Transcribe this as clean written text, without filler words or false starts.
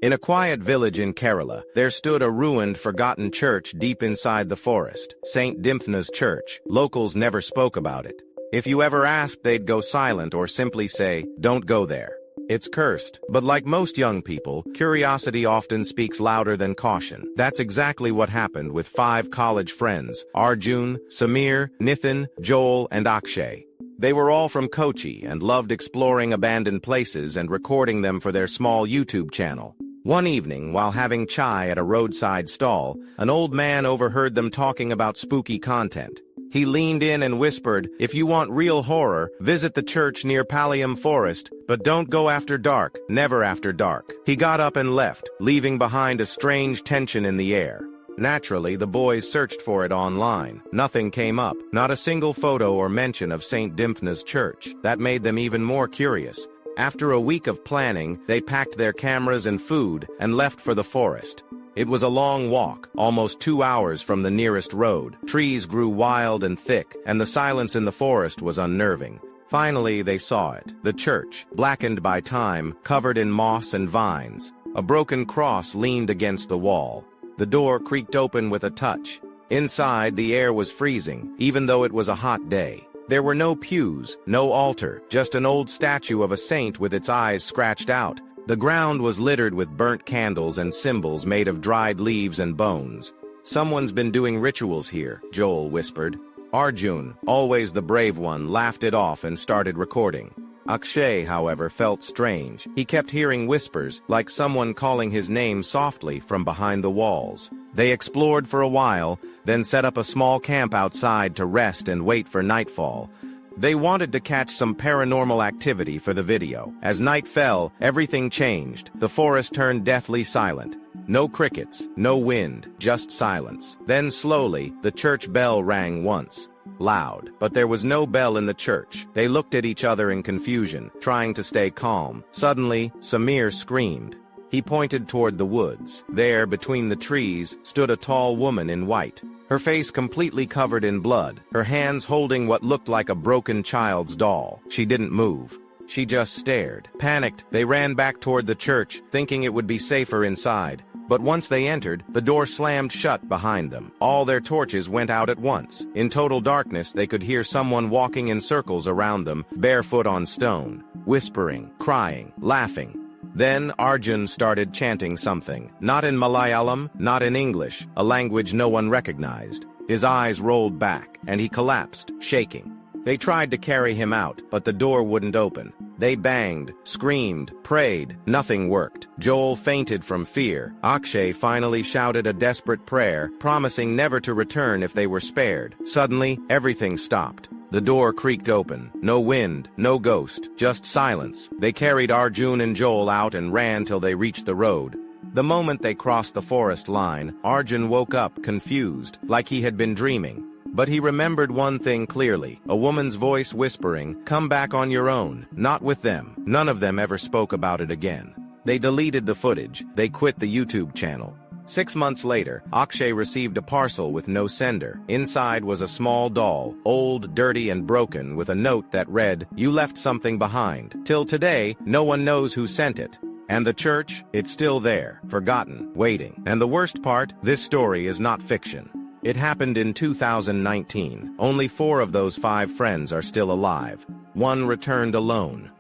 In a quiet village in Kerala, there stood a ruined, forgotten church deep inside the forest, St. Dymphna's church. Locals never spoke about it. If you ever asked, they'd go silent or simply say, "Don't go there. It's cursed." But like most young people, curiosity often speaks louder than caution. That's exactly what happened with 5 college friends: Arjun, Samir, Nithin, Joel, and Akshay. They were all from Kochi and loved exploring abandoned places and recording them for their small YouTube channel. One evening, while having chai at a roadside stall, an old man overheard them talking about spooky content. He leaned in and whispered, "If you want real horror, visit the church near Paliam forest, but don't go after dark, never after dark." He got up and left, leaving behind a strange tension in the air. Naturally, the boys searched for it online. Nothing came up, not a single photo or mention of St. Dymphna's church. That made them even more curious. After a week of planning, they packed their cameras and food and left for the forest. It was a long walk, almost 2 hours from the nearest road. Trees grew wild and thick, and the silence in the forest was unnerving. Finally, they saw it. The church, blackened by time, covered in moss and vines. A broken cross leaned against the wall. The door creaked open with a touch. Inside, the air was freezing, even though it was a hot day. There were no pews, no altar, just an old statue of a saint with its eyes scratched out. The ground was littered with burnt candles and symbols made of dried leaves and bones. "Someone's been doing rituals here," Joel whispered. Arjun, always the brave one, laughed it off and started recording. Akshay, however, felt strange. He kept hearing whispers, like someone calling his name softly from behind the walls. They explored for a while, then set up a small camp outside to rest and wait for nightfall. They wanted to catch some paranormal activity for the video. As night fell, everything changed. The forest turned deathly silent. No crickets, no wind, just silence. Then slowly, the church bell rang once. Loud, but there was no bell in the church. They looked at each other in confusion, trying to stay calm. Suddenly, Samir screamed. He pointed toward the woods. There, between the trees, stood a tall woman in white. Her face completely covered in blood, her hands holding what looked like a broken child's doll. She didn't move. She just stared. Panicked, they ran back toward the church, thinking it would be safer inside. But once they entered, the door slammed shut behind them. All their torches went out at once. In total darkness, they could hear someone walking in circles around them, barefoot on stone, whispering, crying, laughing. Then Arjun started chanting something, not in Malayalam, not in English, a language no one recognized. His eyes rolled back, and he collapsed, shaking. They tried to carry him out, but the door wouldn't open. They banged, screamed, prayed. Nothing worked. Joel fainted from fear. Akshay finally shouted a desperate prayer, promising never to return if they were spared. Suddenly, everything stopped. The door creaked open. No wind, no ghost, just silence. They carried Arjun and Joel out and ran till they reached the road. The moment they crossed the forest line, Arjun woke up, confused, like he had been dreaming. But he remembered one thing clearly, a woman's voice whispering, "Come back on your own, not with them." None of them ever spoke about it again. They deleted the footage. They quit the YouTube channel. 6 months later, Akshay received a parcel with no sender. Inside was a small doll, old, dirty, and broken, with a note that read, "You left something behind." Till today, no one knows who sent it. And the church, it's still there, forgotten, waiting. And the worst part, this story is not fiction. It happened in 2019. Only 4 of those 5 friends are still alive. One returned alone.